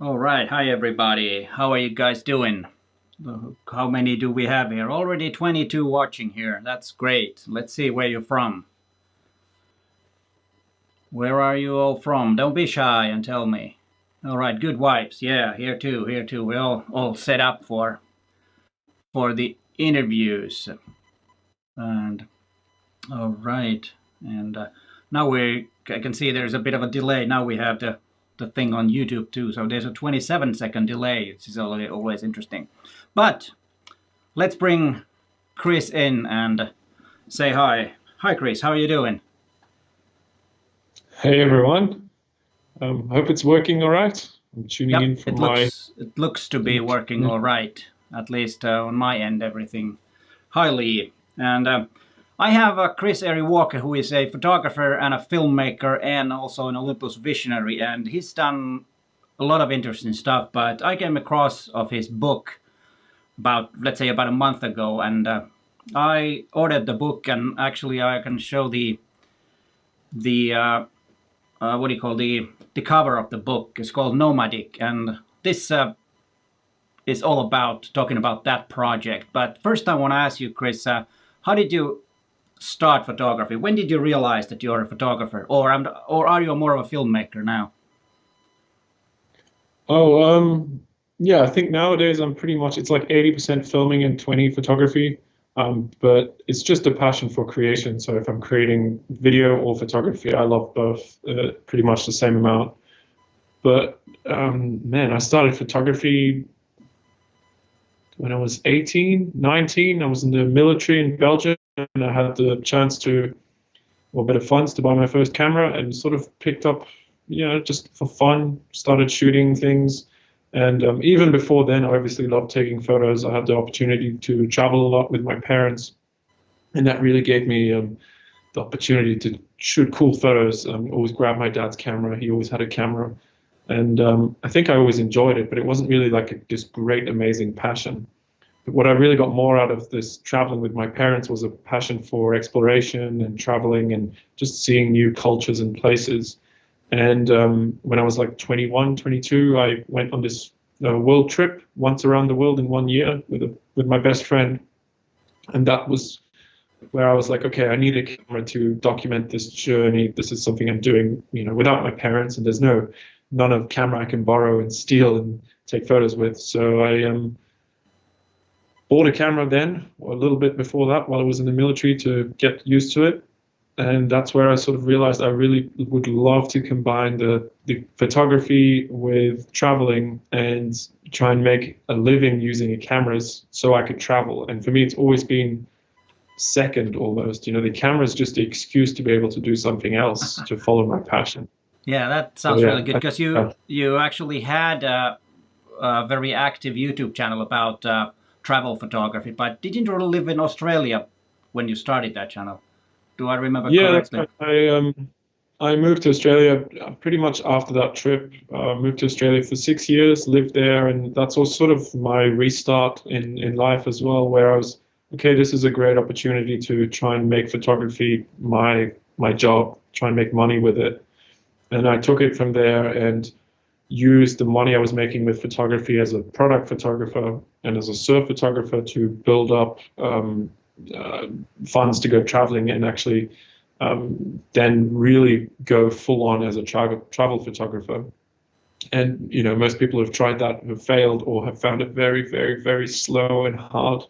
All right, hi everybody. How are you guys doing? How many do we have here? Already 22 watching here. That's great. Let's see where you're from. Where are you all from? Don't be shy and tell me. All right, good vibes. Yeah, here too, here too. We're all set up for the interviews. And all right. And now I can see there's a bit of a delay. Now we have the thing on YouTube too. So there's a 27-second delay, which is always interesting. But let's bring Chris in and say hi. Hi, Chris. How are you doing? Hey everyone, hope it's working all right. I'm tuning Yep, in from my it looks to be working all right. At least on my end, everything highly. And I have Chris Eyre-Walker, who is a photographer and a filmmaker, and also an Olympus visionary. And he's done a lot of interesting stuff. But I came across of his book let's say about a month ago, and I ordered the book, and actually I can show the what do you call the cover of the book. It's called Nomadic, and this is all about talking about that project. But first, I want to ask you, Chris, how did you start photography? When did you realize that you're a photographer, or are you more of a filmmaker now? oh yeah, I think nowadays I'm pretty much it's like 80% filming and 20 photography. But it's just a passion for creation. So if I'm creating video or photography, I love both pretty much the same amount. But man, I started photography when I was 18, 19. I was in the military in Belgium and I had the chance to or better funds to buy my first camera and sort of picked up, just for fun, started shooting things. And even before then, I obviously loved taking photos. I had the opportunity to travel a lot with my parents, and that really gave me the opportunity to shoot cool photos. Always grab my dad's camera. He always had a camera. And I think I always enjoyed it, but it wasn't really like this great, amazing passion. But what I really got more out of this traveling with my parents was a passion for exploration and traveling and just seeing new cultures and places. And when I was like 21, 22, I went on this world trip once around the world in 1 year with my best friend. And that was where I was like, okay, I need a camera to document this journey. This is something I'm doing, without my parents, and there's none of camera I can borrow and steal and take photos with. So I bought a camera then, or a little bit before that, while I was in the military to get used to it. And that's where I sort of realized I really would love to combine the photography with traveling and try and make a living using cameras so I could travel. And for me, it's always been second almost. The camera is just the excuse to be able to do something else to follow my passion. Yeah, that So sounds yeah, really good because you actually had a very active YouTube channel about travel photography, but didn't you live in Australia when you started that channel? Do I remember yeah, that's correctly? right. I moved to Australia pretty much after that trip. Moved to Australia for 6 years, lived there, and that's all sort of my restart in life as well, where I was, okay, this is a great opportunity to try and make photography my job, try and make money with it. And I took it from there and used the money I was making with photography as a product photographer and as a surf photographer to build up uh, funds to go traveling and actually then really go full on as a travel photographer. And most people who've tried that have failed or have found it very, very, very slow and hard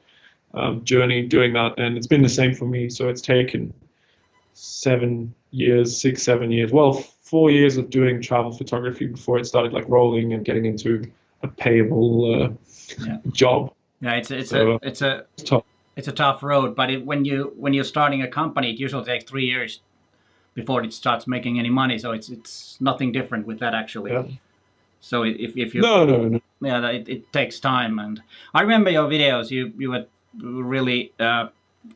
journey doing that. And it's been the same for me. So it's taken 7 years, 6, 7 years, well, 4 years of doing travel photography before it started like rolling and getting into a payable Yeah, job. yeah, it's a So it's a it's tough. it's a tough road, but when you're starting a company, it usually takes 3 years before it starts making any money. So it's nothing different with that actually. Yeah. So if you No, no, no. yeah, it takes time. And I remember your videos. You had really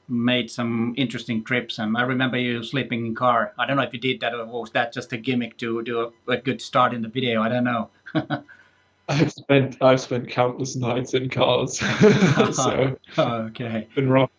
made some interesting trips, and I remember you sleeping in car. I don't know if you did that or was that just a gimmick to do a good start in the video. I don't know. I've spent countless nights in cars, so Okay. it's been rough.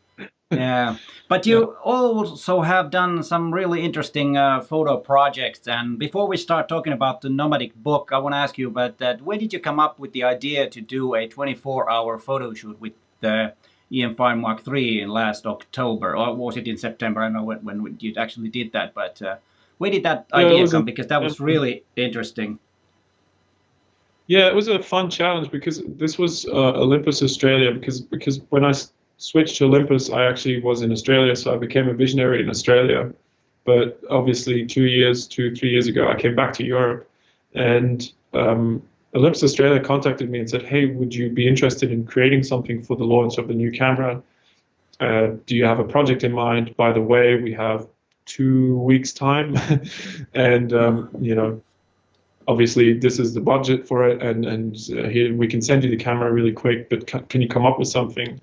Yeah, but you also have done some really interesting photo projects. And before we start talking about the Nomadic book, I want to ask you about that. When did you come up with the idea to do a 24-hour photo shoot with the EM5 Mark III in last October, or was it in September? I don't know when you actually did that, but where did that idea come? Because that was really interesting. Yeah, it was a fun challenge because this was Olympus Australia. Because when I switched to Olympus, I actually was in Australia, so I became a visionary in Australia. But obviously, 3 years ago, I came back to Europe, and Olympus Australia contacted me and said, "Hey, would you be interested in creating something for the launch of the new camera? Do you have a project in mind? By the way, we have 2 weeks time, and you know." Obviously, this is the budget for it, and here we can send you the camera really quick, but can you come up with something?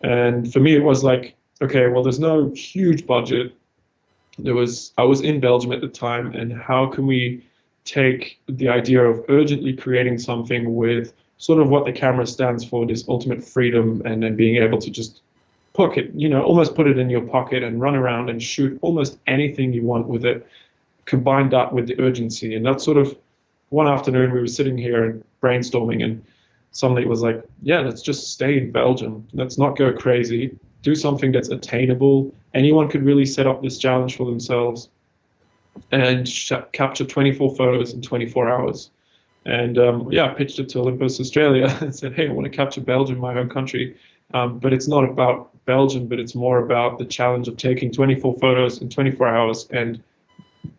And for me, it was like, okay, well, there's no huge budget. I was in Belgium at the time, and how can we take the idea of urgently creating something with sort of what the camera stands for, this ultimate freedom, and then being able to just pocket, almost put it in your pocket and run around and shoot almost anything you want with it, combine that with the urgency. And that's sort of one afternoon we were sitting here and brainstorming, and suddenly it was like, yeah, let's just stay in Belgium. Let's not go crazy. Do something that's attainable. Anyone could really set up this challenge for themselves and capture 24 photos in 24 hours. And yeah, I pitched it to Olympus Australia and said, hey, I want to capture Belgium, my home country. But it's not about Belgium, but it's more about the challenge of taking 24 photos in 24 hours. And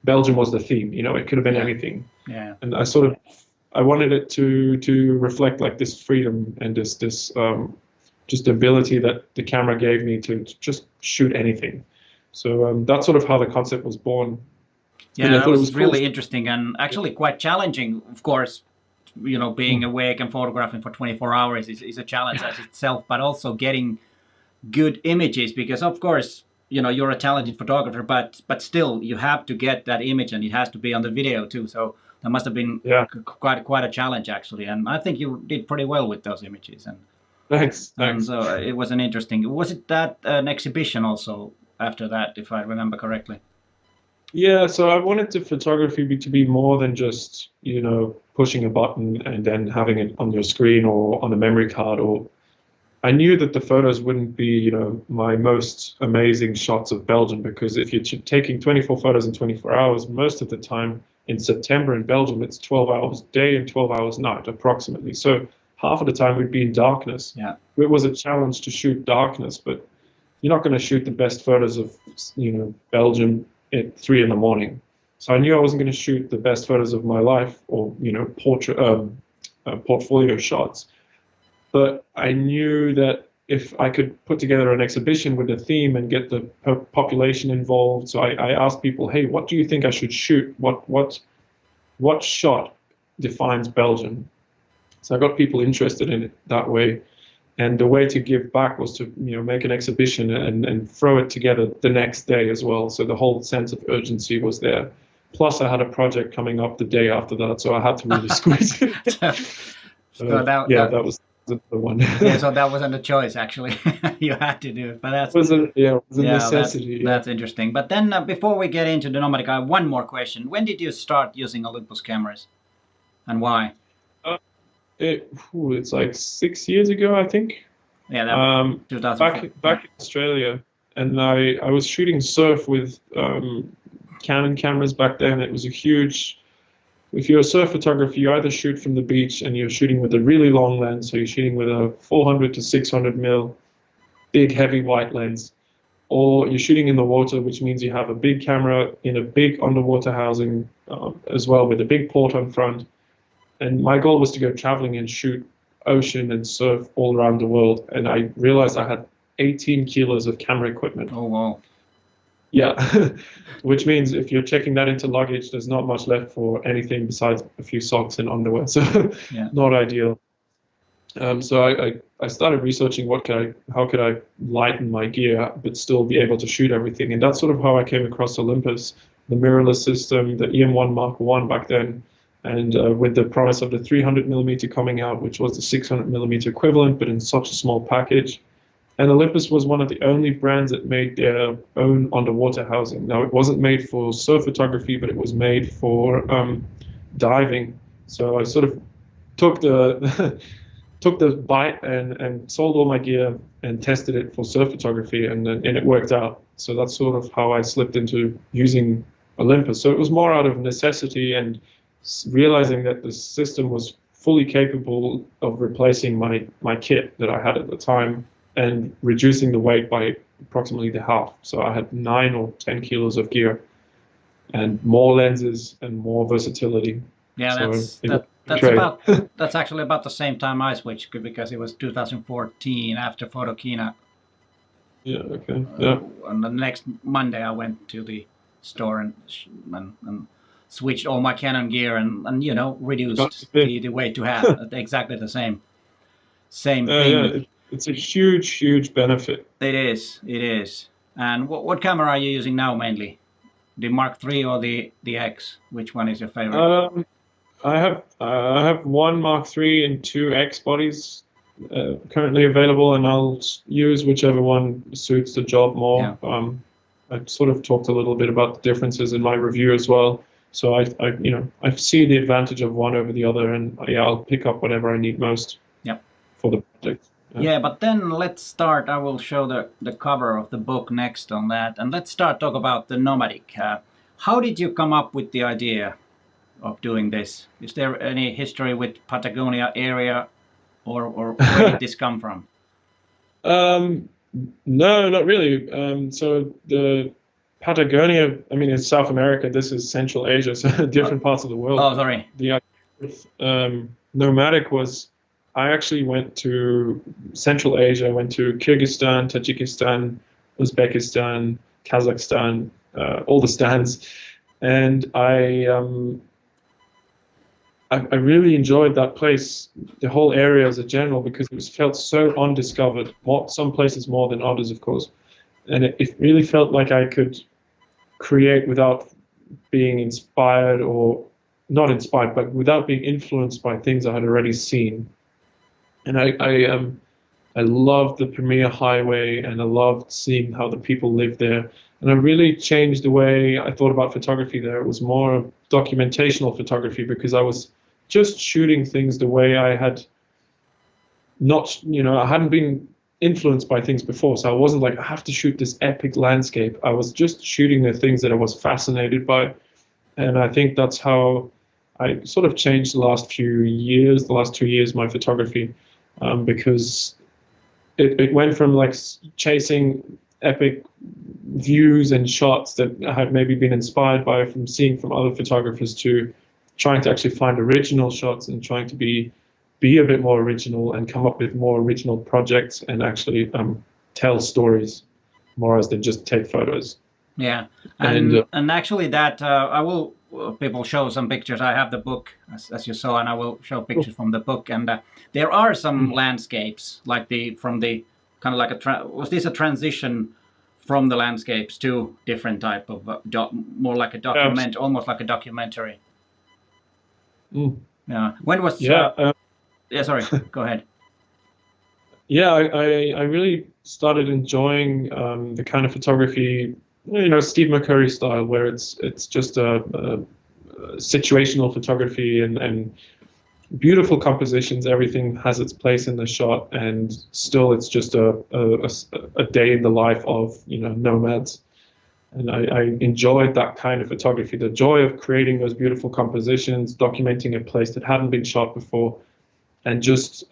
Belgium was the theme, it could have been anything. Yeah. And I wanted it to reflect like this freedom and this just ability that the camera gave me to just shoot anything. So that's sort of how the concept was born. Yeah, that was really interesting and actually quite challenging, of course. Being awake and photographing for 24 hours is a challenge as itself, but also getting good images because, of course, you're a talented photographer, but still you have to get that image and it has to be on the video too. So that must have been quite a challenge actually. And I think you did pretty well with those images. And Thanks. And so it was an interesting. Was it that an exhibition also after that, if I remember correctly? Yeah, so I wanted the photography to be more than just, pushing a button and then having it on your screen or on a memory card. Or I knew that the photos wouldn't be, my most amazing shots of Belgium, because if you're taking 24 photos in 24 hours, most of the time in September in Belgium, it's 12 hours day and 12 hours night approximately. So half of the time we'd be in darkness. Yeah. It was a challenge to shoot darkness, but you're not going to shoot the best photos of, Belgium at 3 in the morning. So I knew I wasn't going to shoot the best photos of my life or, portfolio shots. But I knew that if I could put together an exhibition with a theme and get the population involved, so I asked people, hey, what do you think I should shoot? What shot defines Belgium? So I got people interested in it that way. And the way to give back was to make an exhibition and throw it together the next day as well. So the whole sense of urgency was there. Plus I had a project coming up the day after that, so I had to really squeeze it. That was the one. Yeah, so that wasn't a choice actually. You had to do it, but that's it was a necessity. That's interesting. But then before we get into the Nomadic, I have one more question. When did you start using Olympus cameras, and why? It's like 6 years ago, I think. Yeah, that 2004. Back in Australia, and I was shooting surf with Canon cameras back then. It was a huge. If you're a surf photographer, you either shoot from the beach and you're shooting with a really long lens, so you're shooting with a 400 to 600 mil, big heavy white lens, or you're shooting in the water, which means you have a big camera in a big underwater housing as well with a big port on front. And my goal was to go traveling and shoot ocean and surf all around the world. And I realized I had 18 kilos of camera equipment. Oh, wow. Yeah, which means if you're checking that into luggage, there's not much left for anything besides a few socks and underwear. So not ideal. So I started researching how could I lighten my gear but still be able to shoot everything. And that's sort of how I came across Olympus, the mirrorless system, the EM1 Mark I back then. And with the promise of the 300 millimeter coming out, which was the 600 millimeter equivalent, but in such a small package, And Olympus was one of the only brands that made their own underwater housing. Now, it wasn't made for surf photography, but it was made for diving. So I sort of took the took the bite and sold all my gear and tested it for surf photography, and it worked out. So that's sort of how I slipped into using Olympus. So it was more out of necessity and realizing that the system was fully capable of replacing my kit that I had at the time and reducing the weight by approximately the half. So I had 9 or 10 kilos of gear and more lenses and more versatility. Yeah, so that's actually about the same time I switched, because it was 2014 after Photokina. Yeah, okay. Yeah. And the next Monday I went to the store and switched all my Canon gear and you know, reduced the weight to half. Exactly the same thing. Yeah, it's a huge benefit. It is. And what camera are you using now mainly? The Mark III or the X? Which one is your favorite? I have one Mark III and 2 X bodies currently available, and I'll use whichever one suits the job more. Yeah. I sort of talked a little bit about the differences in my review as well. So I see the advantage of one over the other, and yeah, I'll pick up whatever I need most. Yep. For the project. Yeah, but then let's start. I will show the cover of the book next on that, and let's talk about the Nomadic. How did you come up with the idea of doing this? Is there any history with Patagonia area, or where did this come from? No, not really. So the Patagonia, I mean, it's South America. This is Central Asia, so different parts of the world. Oh, sorry. The Nomadic was, I actually went to Central Asia. I went to Kyrgyzstan, Tajikistan, Uzbekistan, Kazakhstan, all the stands, and I really enjoyed that place, the whole area as a general, because it felt so undiscovered. Some places more than others, of course, and it really felt like I could create without being inspired, or not inspired, but without being influenced by things I had already seen. And I loved the Premier Highway, and I loved seeing how the people lived there. And I really changed the way I thought about photography there. It was more documentational photography, because I was just shooting things the way I had not, I hadn't been influenced by things before. So I wasn't like, I have to shoot this epic landscape. I was just shooting the things that I was fascinated by. And I think that's how I sort of changed the last 2 years, my photography, because it went from like chasing epic views and shots that I had maybe been inspired by from seeing from other photographers, to trying to actually find original shots and trying to be a bit more original and come up with more original projects and actually tell stories more as than just take photos. Yeah, and actually that I will people show some pictures. I have the book as you saw, and I will show pictures from the book. And there are some landscapes like from the kind of like was this a transition from the landscapes to different type of more like a document, almost like a documentary? Yeah. When was sorry, go ahead. Yeah, I really started enjoying the kind of photography, Steve McCurry style, where it's just a situational photography and beautiful compositions. Everything has its place in the shot, and still it's just a day in the life of nomads. And I enjoyed that kind of photography, the joy of creating those beautiful compositions, documenting a place that hadn't been shot before, and just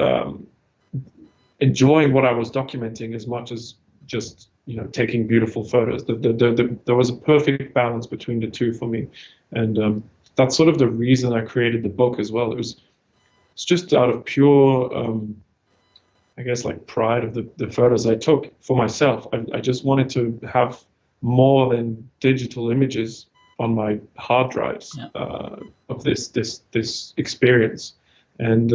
enjoying what I was documenting as much as just taking beautiful photos. There was a perfect balance between the two for me, and that's sort of the reason I created the book as well. It's just out of pure, I guess, like pride of the photos I took for myself. I just wanted to have more than digital images on my hard drives of this experience. And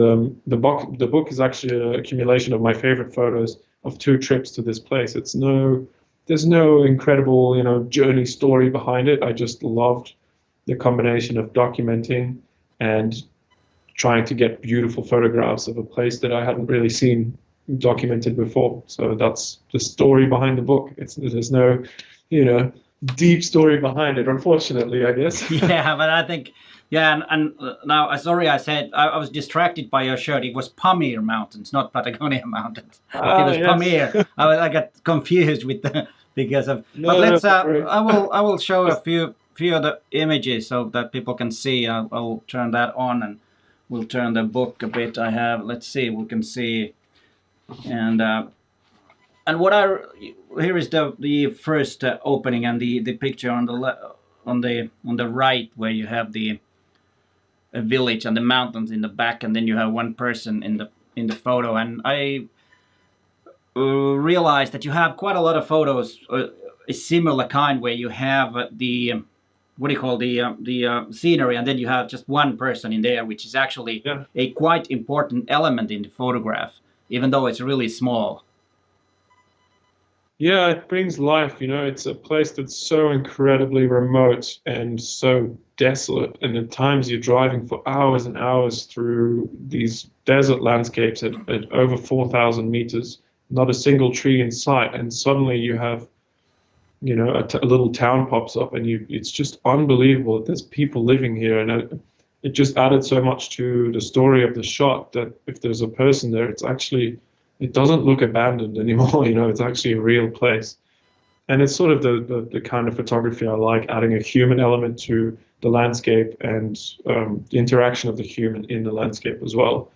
the book is actually an accumulation of my favorite photos of 2 trips to this place. There's no incredible journey story behind it. I just loved the combination of documenting and trying to get beautiful photographs of a place that I hadn't really seen documented before. So that's the story behind the book. There's no, deep story behind it, unfortunately, I guess. Yeah, but I think, yeah, and now, sorry, I said I was distracted by your shirt. It was Pamir Mountains, not Patagonia Mountains. It was Yes. Pamir. I got confused with the because of. No, But let's. sorry. I will show a few of the images so that people can see. I'll turn that on and we'll turn the book a bit. I have. Let's see. We can see, and what here is the first opening and the picture on the right where you have the village and the mountains in the back, and then you have one person in the photo. And I realized that you have quite a lot of photos, a similar kind where you have the what do you call the scenery, and then you have just one person in there, which is actually a quite important element in the photograph, even though it's really small. Yeah, it brings life, it's a place that's so incredibly remote and so desolate. And at times you're driving for hours and hours through these desert landscapes at over 4,000 meters, not a single tree in sight. And suddenly you have, a little town pops up, and it's just unbelievable that there's people living here. And it just added so much to the story of the shot that if there's a person there, it doesn't look abandoned anymore, it's actually a real place. And it's sort of the kind of photography I like, adding a human element to the landscape and the interaction of the human in the landscape as well.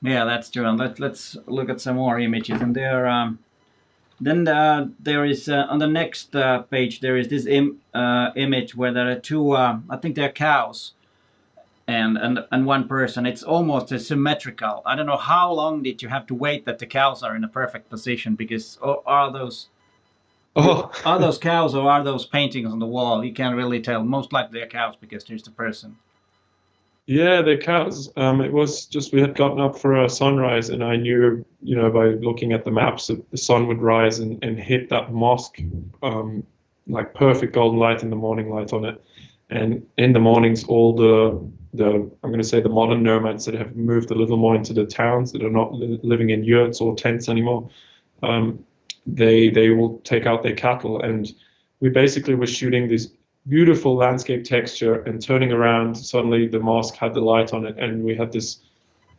Yeah, that's true. And let's look at some more images. And there is on the next page, there is this image where there are two, I think they're cows. And one person. It's almost symmetrical. I don't know how long did you have to wait that the cows are in a perfect position, because are those cows or are those paintings on the wall? You can't really tell. Most likely they're cows because there's the person. Yeah, they're cows. It was just we had gotten up for a sunrise, and I knew, by looking at the maps that the sun would rise and hit that mosque, like perfect golden light in the morning light on it. And in the mornings, all the I'm going to say the modern nomads that have moved a little more into the towns, that are not living in yurts or tents anymore, they will take out their cattle. And we basically were shooting this beautiful landscape texture, and turning around, suddenly the mosque had the light on it, and we had this,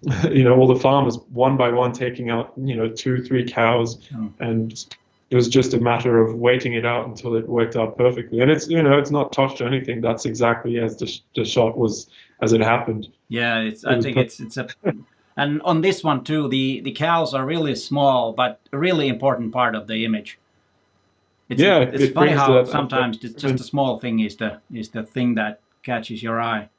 all the farmers one by one taking out, 2-3 cows, and it was just a matter of waiting it out until it worked out perfectly. And it's, it's not touched or anything. That's exactly as the shot was, as it happened. Yeah, I think it's a, and on this one too, the cows are really small, but a really important part of the image. It's funny how sometimes just a small thing is the thing that catches your eye.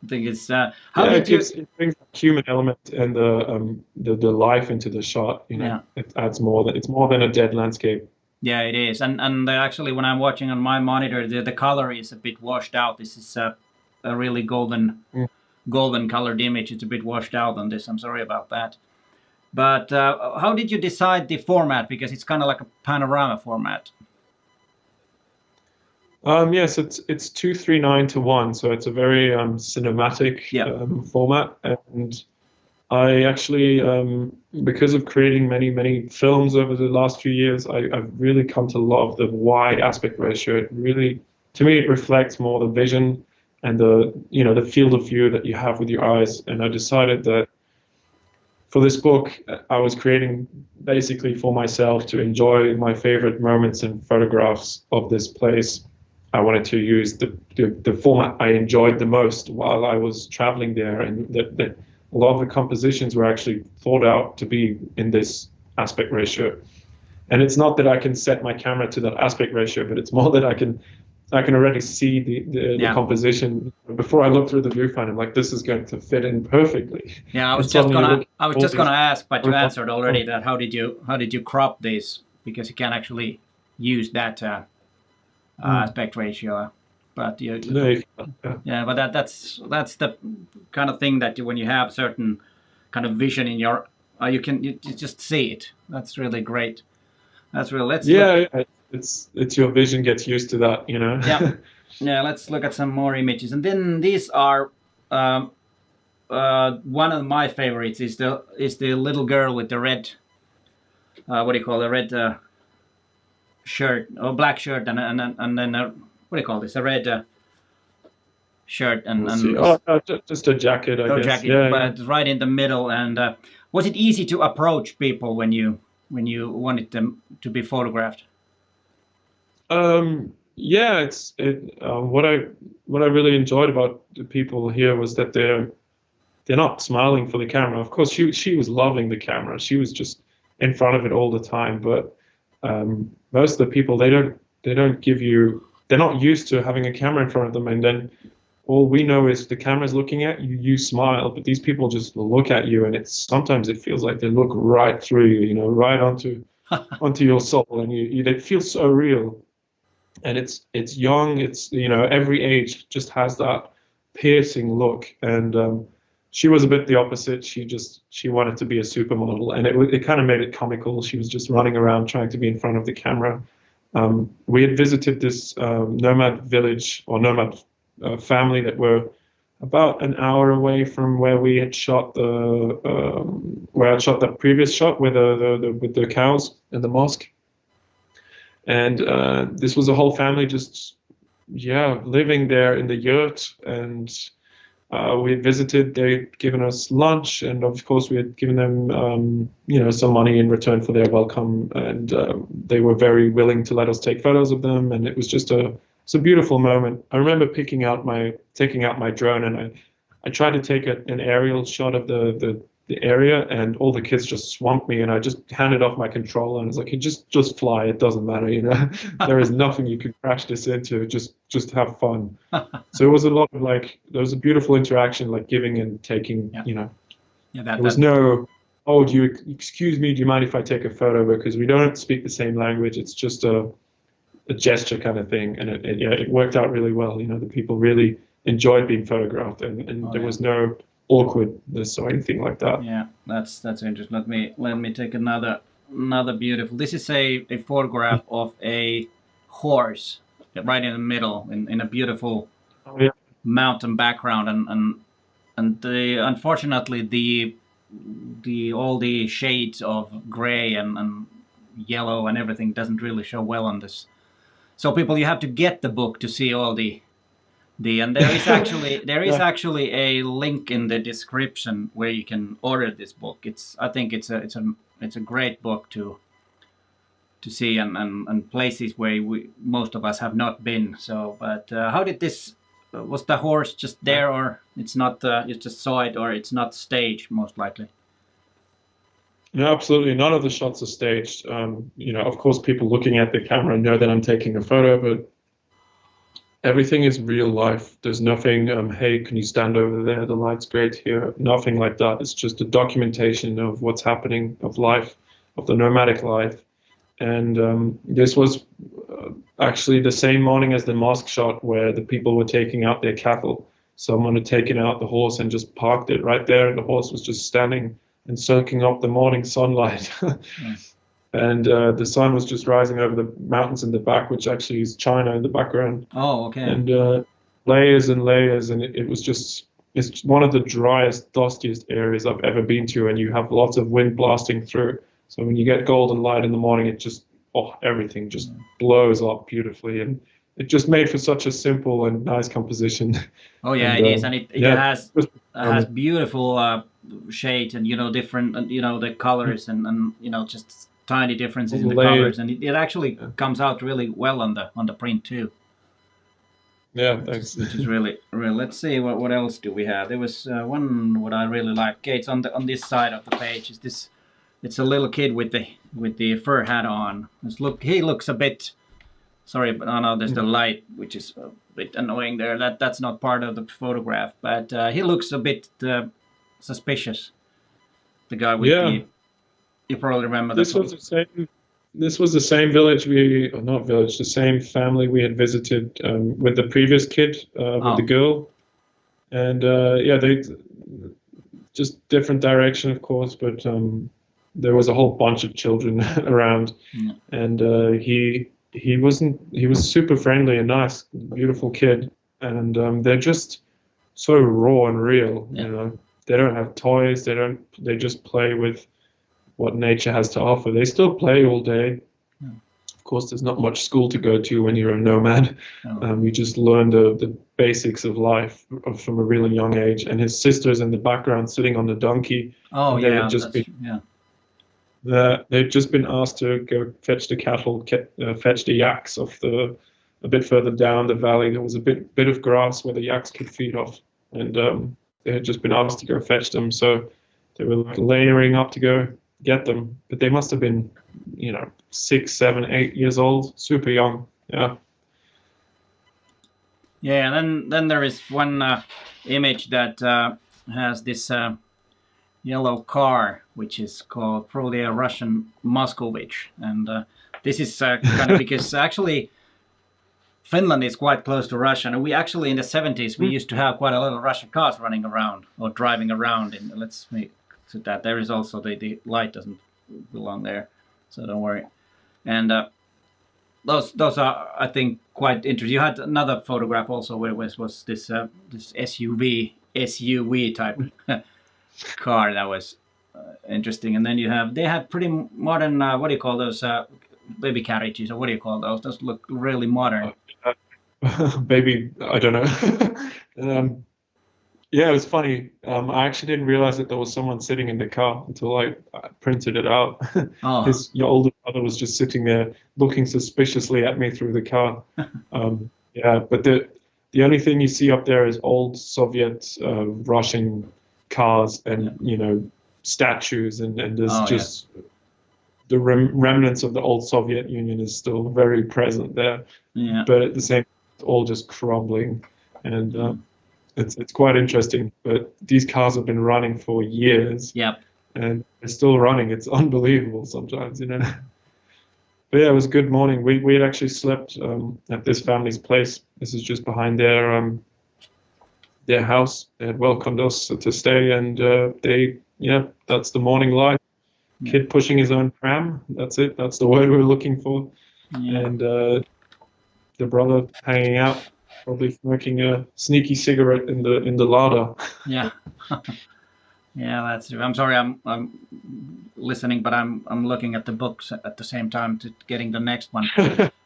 I think it's it brings a human element and the life into the shot. It adds more. It's more than a dead landscape. Yeah, it is. And actually, when I'm watching on my monitor, the color is a bit washed out. This is a really golden colored image. It's a bit washed out on this. I'm sorry about that. But how did you decide the format? Because it's kind of like a panorama format. Yes, it's 2:3:9:1, so it's a very cinematic format. And I actually, because of creating many films over the last few years, I've really come to love the wide aspect ratio. It really, to me, it reflects more the vision and the field of view that you have with your eyes. And I decided that for this book, I was creating basically for myself to enjoy my favorite moments and photographs of this place. I wanted to use the format I enjoyed the most while I was traveling there, and that a lot of the compositions were actually thought out to be in this aspect ratio. And it's not that I can set my camera to that aspect ratio, but it's more that I can already see the composition before I look through the viewfinder. I'm like, this is going to fit in perfectly. Yeah, I was just gonna ask, but you answered already that. How did you crop this? Because you can't actually use that aspect ratio. But but that's the kind of thing that when you have certain kind of vision in your, you just see it. That's really great. That's really it's your vision gets used to that, Yeah. Let's look at some more images, and then these are one of my favorites is the little girl with the red, what do you call it, red shirt or black shirt, and then what do you call this, a red shirt We'll see. Oh, just a jacket, I guess. jacket, Yeah, but right in the middle. And was it easy to approach people when you wanted them to be photographed? Yeah, what I really enjoyed about the people here was that they're not smiling for the camera. Of course, she was loving the camera. She was just in front of it all the time. But most of the people, they don't give you. They're not used to having a camera in front of them, and then all we know is the camera's looking at you. You smile, but these people just look at you, and sometimes it feels like they look right through you. You know, right onto your soul, and it feels so real. And it's young. It's, you know, every age just has that piercing look. And she was a bit the opposite. She wanted to be a supermodel, and it kind of made it comical. She was just running around trying to be in front of the camera. We had visited this nomad village or nomad family that were about an hour away from where we had shot where I shot that previous shot with the cows in the mosque. And this was a whole family just, living there in the yurt. And we had visited, they'd given us lunch, and of course we had given them, some money in return for their welcome. And they were very willing to let us take photos of them. And it was just it's a beautiful moment. I remember taking out my drone, and I tried to take an aerial shot of the area, and all the kids just swamped me, and I just handed off my controller, and it's like, just fly, it doesn't matter, you know. There is nothing you can crash this into, just have fun. So it was a lot of there was a beautiful interaction, like giving and taking. You know. There was no, oh, excuse me, do you mind if I take a photo, because we don't speak the same language. It's just a gesture kind of thing, and it worked out really well. You know, the people really enjoyed being photographed, and there was no awkwardness or anything like that. Yeah, that's interesting. Let me take another beautiful. This is a photograph of a horse right in the middle in a beautiful mountain background, and unfortunately the all the shades of gray and yellow and everything doesn't really show well on this. So people, you have to get the book to see all and there is actually a link in the description where you can order this book. I think it's a great book to see and places where most of us have not been. So, but how did this? Was the horse just there, or it's not? You just saw it, or it's not staged, most likely? No, absolutely. None of the shots are staged. Of course, people looking at the camera know that I'm taking a photo, but everything is real life. There's nothing, hey, can you stand over there? The light's great here. Nothing like that. It's just a documentation of what's happening, of life, of the nomadic life. And this was actually the same morning as the mosque shot, where the people were taking out their cattle. Someone had taken out the horse and just parked it right there, and the horse was just standing and soaking up the morning sunlight. And the sun was just rising over the mountains in the back, which actually is China in the background. Oh, okay. And layers and layers, and it's one of the driest, dustiest areas I've ever been to, and you have lots of wind blasting through. So when you get golden light in the morning, it just, everything just blows up beautifully, and it just made for such a simple and nice composition. Oh yeah, it is, and it has beautiful shades, and different, the colors, and just tiny differences in the colors, and it actually comes out really well on the print too. Yeah, thanks. Which is really. Let's see what else do we have. There was one what I really like. Okay, it's on this side of the page. Is this? It's a little kid with the fur hat on. He looks a bit. Sorry, but no, there's the light, which is a bit annoying there. That's not part of the photograph, but he looks a bit suspicious. The guy with the. You probably remember this was the same. This was the same village the same family we had visited with the previous kid, with the girl, and they just different direction, of course, but there was a whole bunch of children around, and he was super friendly and nice, beautiful kid, and they're just so raw and real, you know. they don't have toys. They just play with what nature has to offer. They still play all day. Of course, there's not much school to go to when you're a nomad. You just learn the basics of life from a really young age. And his sister's in the background sitting on the donkey. Oh, and they yeah, had just been, yeah. they'd just been asked to go fetch the cattle, fetch the yaks off a bit further down the valley. There was a bit of grass where the yaks could feed off. And they had just been asked to go fetch them. So they were like layering up to go get them. But they must have been, 6, 7, 8 years old, super young. Yeah. Yeah, and then there is one image that has this yellow car, which is called probably a Russian Moscovich. And this is kind of because actually Finland is quite close to Russia. And we actually in the 70s, we used to have quite a lot of Russian cars running around or driving around. And let's make so that there is also the light doesn't belong there. So don't worry. And those are, I think, quite interesting. You had another photograph also where was this this SUV type car that was interesting. And then they have pretty modern what do you call those baby carriages, or what do you call those? Those look really modern. Baby, I don't know. Yeah, it was funny. I actually didn't realize that there was someone sitting in the car until I printed it out. Oh. Your older brother was just sitting there looking suspiciously at me through the car. Yeah, but the only thing you see up there is old Soviet Russian cars and statues, and there's just the remnants of the old Soviet Union is still very present there. Yeah. But at the same time, it's all just crumbling, and it's quite interesting. But these cars have been running for years. Yep. And they're still running. It's unbelievable sometimes, But yeah, it was a good morning. We had actually slept at this family's place. This is just behind their house. They had welcomed us to stay, and that's the morning life. Yeah. Kid pushing his own pram. That's it. That's the word we were looking for. Yeah. And the brother hanging out, probably smoking a sneaky cigarette in the larder. Yeah. Yeah, that's true. I'm sorry, I'm listening, but I'm looking at the books at the same time to getting the next one.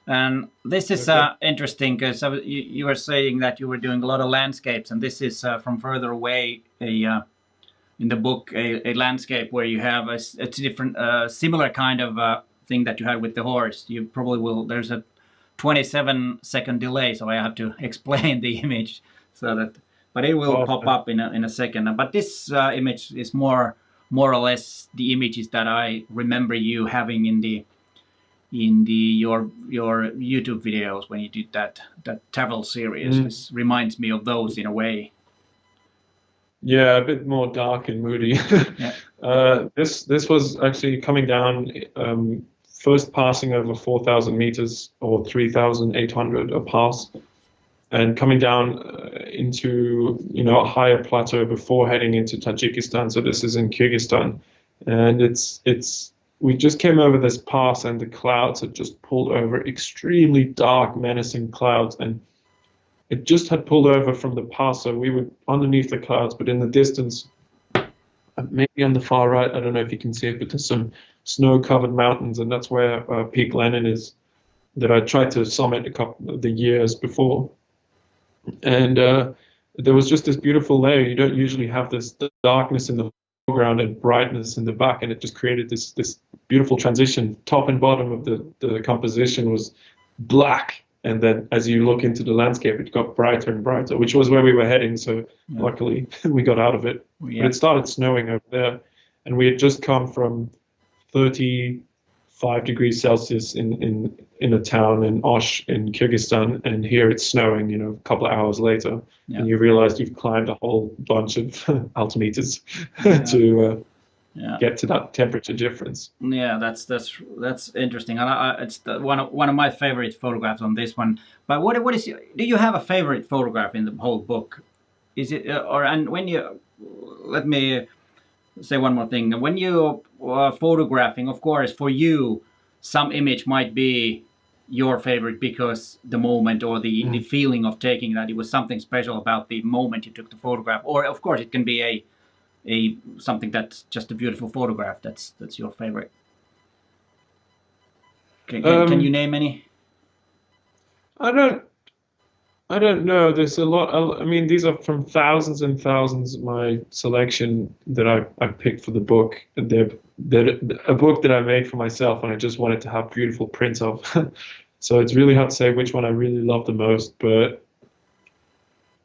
And this is interesting because you were saying that you were doing a lot of landscapes, and this is from further away in the book a landscape where you have a different similar kind of thing that you had with the horse. You probably will. There's a 27-second delay, so I have to explain the image so that. But it will pop up in a second. But this image is more or less the images that I remember you having in your YouTube videos when you did that travel series. This reminds me of those in a way. Yeah, a bit more dark and moody. Yeah. This was actually coming down, first passing over 4,000 meters or 3,800 a pass. And coming down into a higher plateau before heading into Tajikistan. So this is in Kyrgyzstan, and we just came over this pass, and the clouds had just pulled over, extremely dark, menacing clouds, and it just had pulled over from the pass. So we were underneath the clouds, but in the distance, maybe on the far right, I don't know if you can see it, but there's some snow-covered mountains, and that's where Peak Lenin is, that I tried to summit a couple of the years before. And there was just this beautiful layer. You don't usually have this darkness in the foreground and brightness in the back, and it just created this beautiful transition. Top and bottom of the composition was black, and then as you look into the landscape, it got brighter and brighter, which was where we were heading. So luckily we got out of it. Yeah. But it started snowing over there, and we had just come from 35 degrees Celsius in a town in Osh in Kyrgyzstan, and here it's snowing, a couple of hours later, and you realize you've climbed a whole bunch of altimeters to get to that temperature difference. Yeah, that's interesting, and it's one of my favorite photographs on this one. But what is do you have a favorite photograph in the whole book? Is it and when you let me say one more thing. When you are photographing, of course, for you, some image might be your favorite because the moment or the feeling of taking that, it was something special about the moment you took the photograph. Or, of course, it can be something that's just a beautiful photograph that's your favorite? Can you name any? I don't know. There's a lot. I mean, these are from thousands and thousands. My selection that I picked for the book. They're a book that I made for myself, and I just wanted to have beautiful prints of. So it's really hard to say which one I really love the most. But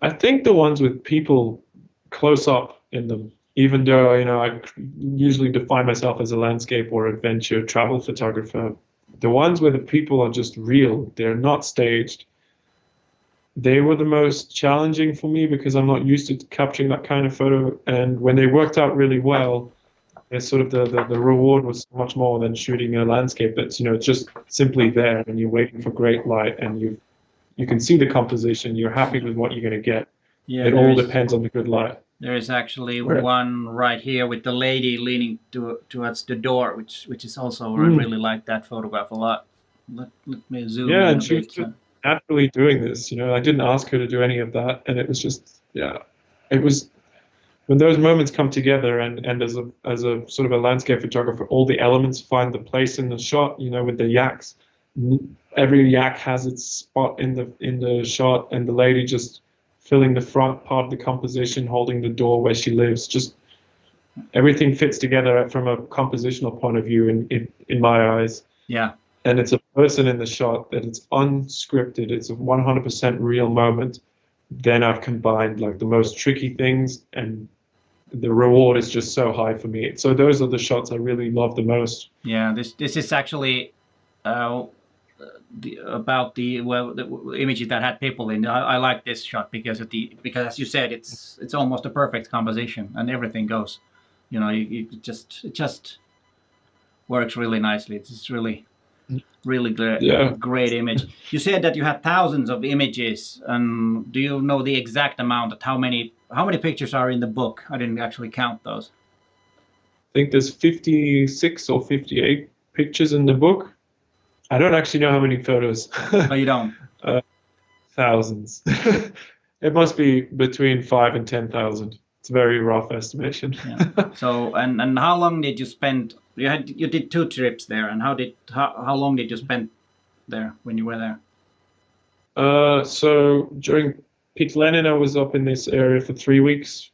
I think the ones with people close up in them. Even though I usually define myself as a landscape or adventure travel photographer, the ones where the people are just real. They're not staged. They were the most challenging for me because I'm not used to capturing that kind of photo. And when they worked out really well, it's sort of the reward was much more than shooting a landscape that's just simply there and you're waiting for great light and you can see the composition. You're happy with what you're going to get. Yeah, it all depends on the good light. There is actually one right here with the lady leaning towards the door, which is also I really like that photograph a lot. Let me zoom in and a she bit. was just naturally doing this. I didn't ask her to do any of that, and it was just it was when those moments come together, and as a sort of a landscape photographer, all the elements find the place in the shot. With the yaks, every yak has its spot in the shot, and the lady just filling the front part of the composition, holding the door where she lives. Just everything fits together from a compositional point of view in my eyes. Yeah. And it's a person in the shot that it's unscripted. It's a 100% real moment. Then I've combined like the most tricky things, and the reward is just so high for me. So those are the shots I really love the most. Yeah, this is actually about the images that had people in. I like this shot because as you said, it's almost a perfect composition and everything goes. It just works really nicely. It's just really great image. You said that you had thousands of images, and do you know the exact amount of how many pictures are in the book? I didn't actually count those. I think there's 56 or 58 pictures in the book. I don't actually know how many photos. Oh, you don't? Thousands. It must be between 5,000 and 10,000. It's a very rough estimation. Yeah. So, and how long did you spend? You did 2 trips there, and how long did you spend there when you were there? So during Peak Lenin, I was up in this area for 3 weeks.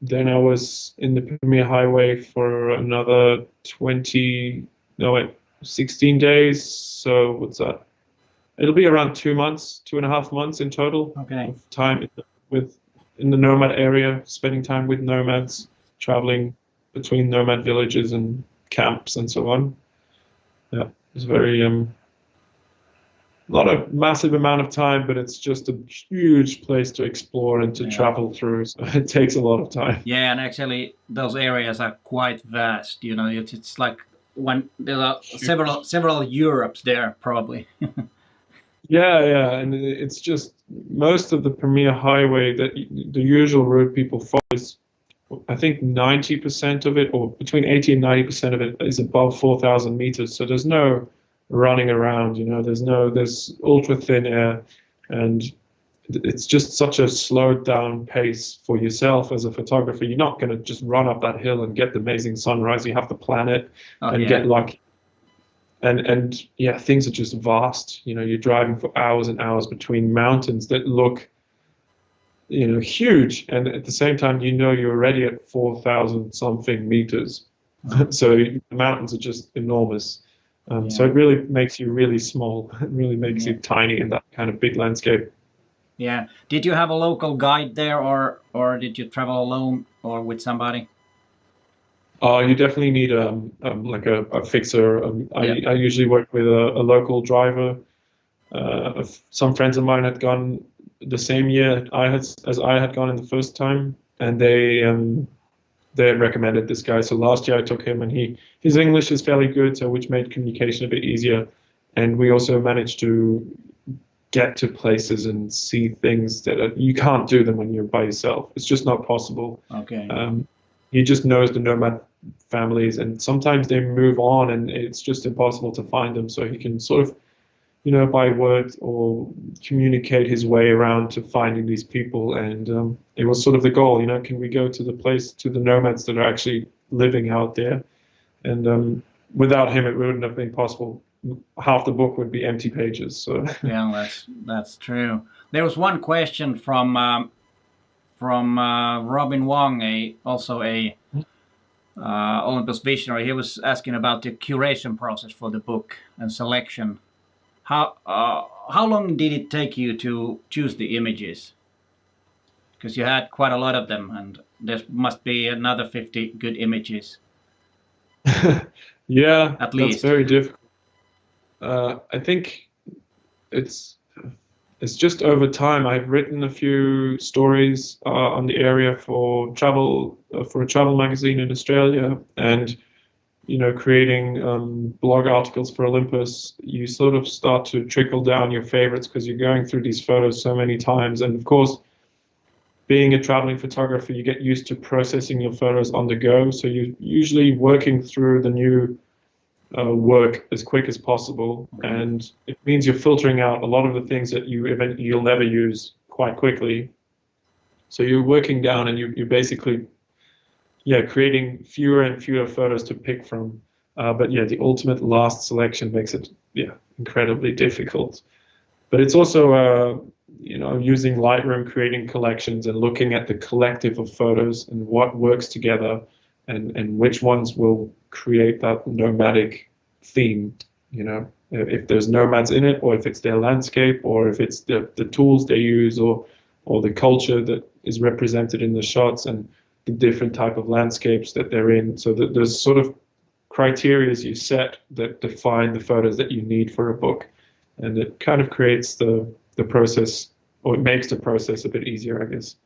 Then I was in the Premier Highway for another 16 days. So what's that? It'll be around 2 months, 2.5 months in total. Okay. Of time in the nomad area, spending time with nomads, traveling between nomad villages and camps and so on. Yeah, it's very not a massive amount of time, but it's just a huge place to explore and to travel through. So it takes a lot of time. Yeah, and actually those areas are quite vast. It's like there are several Europes there probably. Yeah, and it's just most of the Premier Highway that the usual route people follow is, I think 90% of it, or between 80 and 90% of it, is above 4,000 meters. So there's no running around, there's ultra thin air, and it's just such a slowed down pace for yourself as a photographer. You're not going to just run up that hill and get the amazing sunrise. You have to plan it get lucky. And things are just vast. You're driving for hours and hours between mountains that look, huge. And at the same time, you're already at 4,000 something meters. So the mountains are just enormous. So it really makes you really small. It really makes you tiny in that kind of big landscape. Yeah. Did you have a local guide there, or did you travel alone or with somebody? You definitely need like a fixer. I usually work with a local driver. Some friends of mine had gone the same year as I had gone in the first time, and they had recommended this guy. So last year I took him, and his English is fairly good, so which made communication a bit easier. And we also managed to get to places and see things that you can't do them when you're by yourself. It's just not possible. Okay. He just knows the nomad families, and sometimes they move on and it's just impossible to find them. So he can sort of, by word or communicate his way around to finding these people. And it was sort of the goal, can we go to the nomads that are actually living out there? And without him, it wouldn't have been possible. Half the book would be empty pages. So yeah, that's true. There was one question from Robin Wong, also a Olympus visionary. He was asking about the curation process for the book and selection. How long did it take you to choose the images? Because you had quite a lot of them, and there must be another 50 good images. Yeah, at least. That's very difficult. I think it's just over time. I've written a few stories on the area for a travel magazine in Australia, and creating blog articles for Olympus. You sort of start to trickle down your favorites because you're going through these photos so many times, and of course, being a traveling photographer, you get used to processing your photos on the go. So you're usually working through the new work as quick as possible, and it means you're filtering out a lot of the things that you'll never use quite quickly. So you're working down, and you're basically creating fewer and fewer photos to pick from. But the ultimate last selection makes it incredibly difficult. But it's also using Lightroom, creating collections and looking at the collective of photos and what works together, and which ones will create that nomadic theme. If there's nomads in it, or if it's their landscape, or if it's the tools they use, or the culture that is represented in the shots, and the different type of landscapes that they're in. So that there's sort of criteria you set that define the photos that you need for a book, and it kind of creates the process, or it makes the process a bit easier, I guess.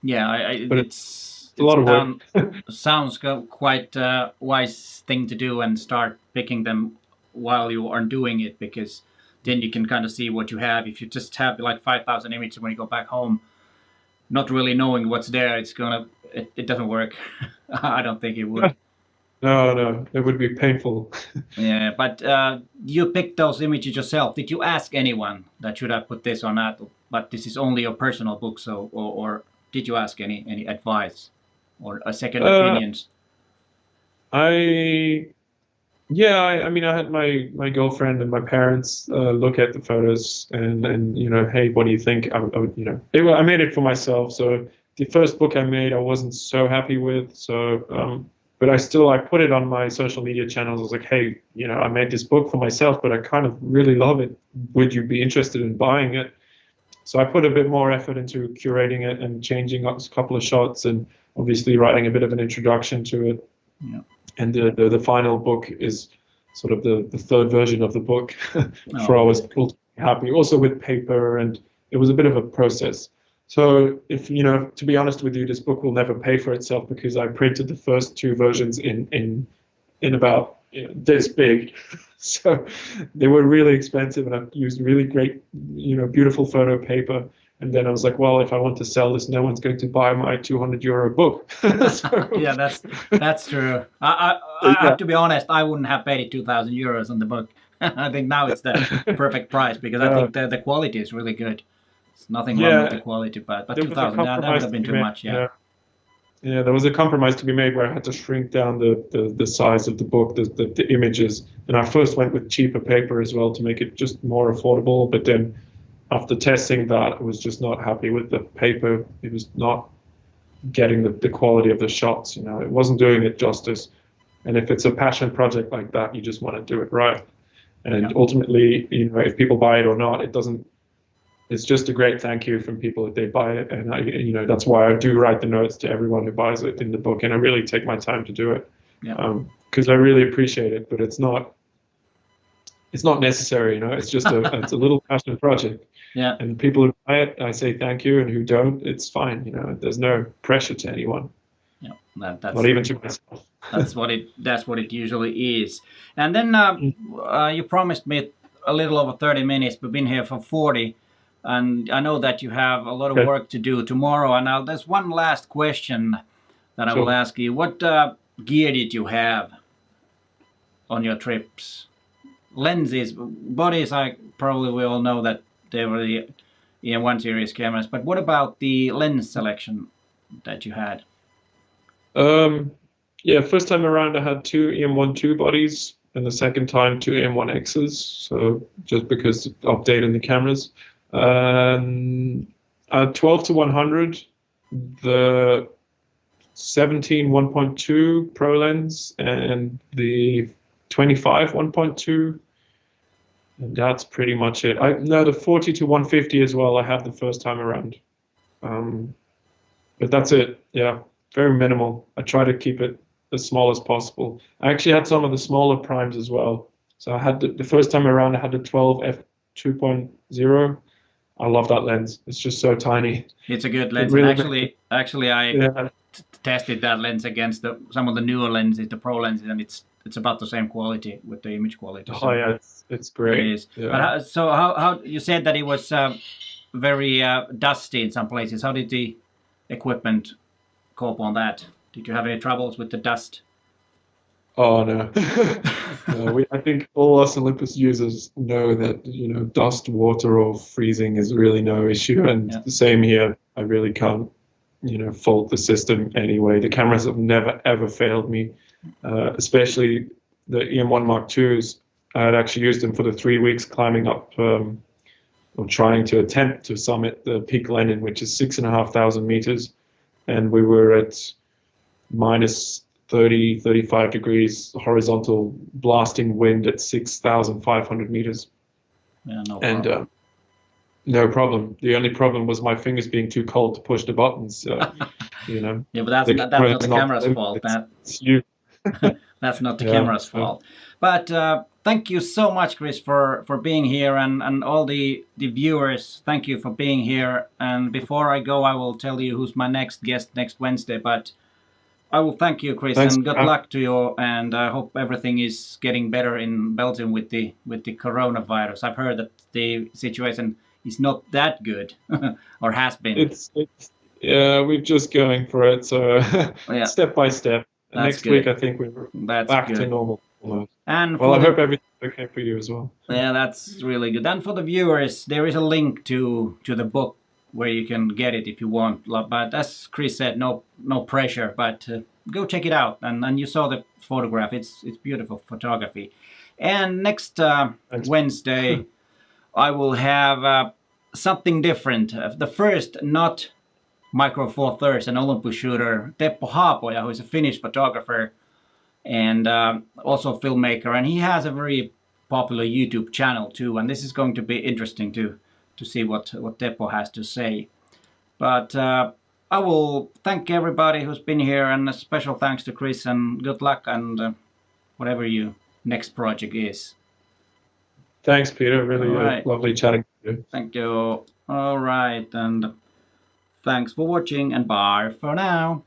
Yeah, but it's a lot of work. Sounds quite a wise thing to do, and start picking them while you are doing it, because then you can kind of see what you have. If you just have like 5,000 images when you go back home, not really knowing what's there, it doesn't work. I don't think it would. No, it would be painful. Yeah, but you picked those images yourself. Did you ask anyone that should I put this or not? But this is only your personal book, so or did you ask any advice or a second opinions? I mean, I had my girlfriend and my parents look at the photos, and hey, what do you think? I made it for myself. So the first book I made, I wasn't so happy with. So, but I put it on my social media channels. I was like, hey, I made this book for myself, but I kind of really love it. Would you be interested in buying it? So I put a bit more effort into curating it and changing up a couple of shots, and obviously writing a bit of an introduction to it. Yeah. And the final book is sort of the third version of the book. Before I was happy, also with paper, and it was a bit of a process. So if to be honest with you, this book will never pay for itself, because I printed the first two versions in about this big. So they were really expensive, and I've used really great, beautiful photo paper. And then I was like, well, if I want to sell this, no one's going to buy my €200 book. So, yeah, that's true. I have to be honest, I wouldn't have paid €2,000 on the book. I think now it's the perfect price, because I think the quality is really good. It's nothing wrong with the quality, but 2,000, that would have been too much. Yeah. Yeah, there was a compromise to be made where I had to shrink down the size of the book, the images. And I first went with cheaper paper as well to make it just more affordable. But then after testing that, I was just not happy with the paper. It was not getting the quality of the shots. It wasn't doing it justice. And if it's a passion project like that, you just want to do it right. And ultimately, if people buy it or not, it doesn't. It's just a great thank you from people if they buy it, and that's why I do write the notes to everyone who buys it in the book, and I really take my time to do it, because I really appreciate it. But it's not necessary, It's just it's a little passion project. Yeah. And people who buy it, I say thank you, and who don't, it's fine. There's no pressure to anyone. Yeah, that's not even to myself. That's what it usually is. And then you promised me a little over 30 minutes. We've been here for 40. And I know that you have a lot of work to do tomorrow. And now there's one last question that I will ask you. What gear did you have on your trips? lenses, bodies, I probably we all know that they were the EM1 series cameras, but what about the lens selection that you had? Yeah, first time around I had two EM1 bodies, and the second time two EM1Xs. So just because updating the cameras. 12 to 100, the 17 1.2 Pro lens and the 25 1.2. And that's pretty much it. No, the 40 to 150 as well I had the first time around. But that's it. Yeah, very minimal. I try to keep it as small as possible. I actually had some of the smaller primes as well. So I had the first time around I had the 12 f2.0. I love that lens. It's just so tiny. It's a good lens. Really actually, I tested that lens against some of the newer lenses, the Pro lenses, and it's about the same quality with the image quality. So yeah, it's great. It is. Yeah. But how you said that it was very dusty in some places. How did the equipment cope on that? Did you have any troubles with the dust? Oh no. No, I think all us Olympus users know that dust, water, or freezing is really no issue, and the same here. I really can't fault the system anyway. The cameras have never ever failed me, especially the EM1 Mark IIs. I had actually used them for the 3 weeks climbing up or trying to attempt to summit the Peak Lenin, which is 6,500 meters, and we were at minus 30, 35 degrees horizontal blasting wind at 6,500 meters. Yeah, no problem. And no problem. The only problem was my fingers being too cold to push the buttons. Yeah, but that's not the camera's fault. It's you. That's not the camera's fault. But thank you so much, Chris, for being here, and all the viewers. Thank you for being here. And before I go, I will tell you who's my next guest next Wednesday. But I will thank you, Chris, and good luck to you. And I hope everything is getting better in Belgium with the coronavirus. I've heard that the situation is not that good, or has been. Yeah, we're just going for it. So step by step. Next week, I think we're back to normal. And I hope everything's okay for you as well. Yeah, that's really good. And for the viewers, there is a link to the book where you can get it if you want. But as Chris said, no pressure. But go check it out. And you saw the photograph. It's beautiful photography. And next Wednesday, I will have something different. The first not Micro Four Thirds and Olympus shooter, Teppo Haapoja, who is a Finnish photographer and also filmmaker, and he has a very popular YouTube channel too. And this is going to be interesting to see what Teppo has to say. But I will thank everybody who's been here, and a special thanks to Chris, and good luck and whatever your next project is. Thanks, Peter. Really lovely chatting to you. Thank you. All right, and thanks for watching, and bye for now.